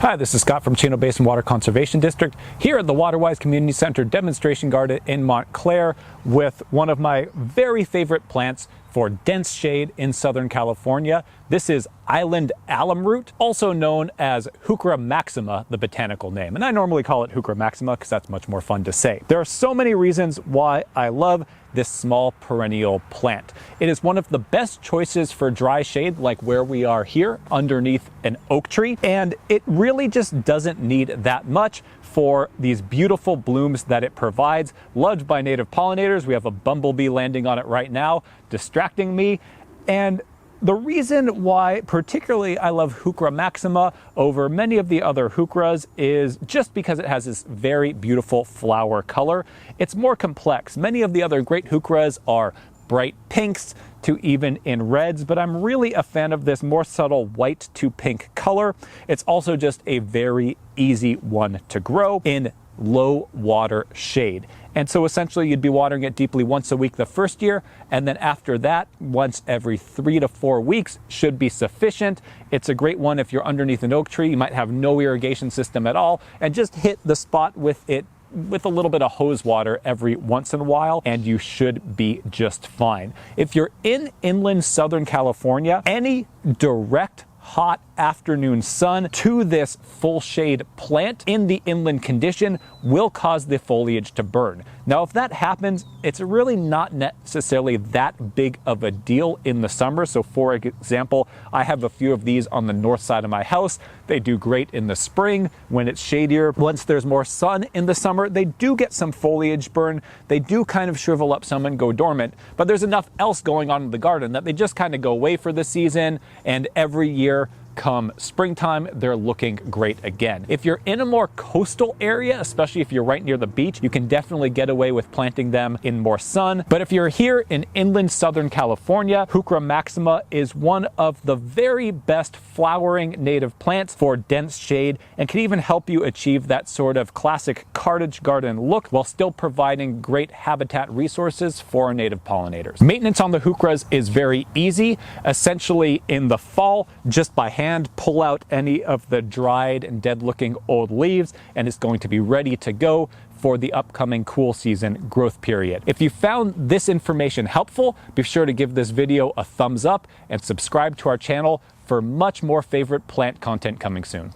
Hi, this is Scott from Chino Basin Water Conservation District here at the Waterwise Community Center Demonstration Garden in Montclair with one of my very favorite plants for dense shade in Southern California. This is island alum root, also known as Heuchera maxima, the botanical name. And I normally call it Heuchera maxima because that's much more fun to say. There are so many reasons why I love this small perennial plant. It is one of the best choices for dry shade, like where we are here underneath an oak tree. And it really just doesn't need that much for these beautiful blooms that it provides. Loved by native pollinators. We have a bumblebee landing on it right now, distracting me. And the reason why particularly I love Heuchera maxima over many of the other heucheras is just because it has this very beautiful flower color. It's more complex. Many of the other great heucheras are bright pinks to even in reds, but I'm really a fan of this more subtle white to pink color. It's also just a very easy one to grow in low water shade. And so essentially you'd be watering it deeply once a week the first year, and then after that, once every 3 to 4 weeks should be sufficient. It's a great one if you're underneath an oak tree. You might have no irrigation system at all, and just hit the spot with it with a little bit of hose water every once in a while, and you should be just fine. If you're in inland Southern California, any direct hot afternoon sun to this full shade plant in the inland condition will cause the foliage to burn. Now, if that happens, it's really not necessarily that big of a deal in the summer. So for example, I have a few of these on the north side of my house. They do great in the spring when it's shadier. Once there's more sun in the summer, they do get some foliage burn. They do kind of shrivel up some and go dormant, but there's enough else going on in the garden that they just kind of go away for the season, and every year come springtime, they're looking great again. If you're in a more coastal area, especially if you're right near the beach, you can definitely get away with planting them in more sun. But if you're here in inland Southern California, Heuchera maxima is one of the very best flowering native plants for dense shade and can even help you achieve that sort of classic cottage garden look while still providing great habitat resources for native pollinators. Maintenance on the heucheras is very easy. Essentially in the fall, just by hand, pull out any of the dried and dead looking old leaves, and it's going to be ready to go for the upcoming cool season growth period. If you found this information helpful, be sure to give this video a thumbs up and subscribe to our channel for much more favorite plant content coming soon.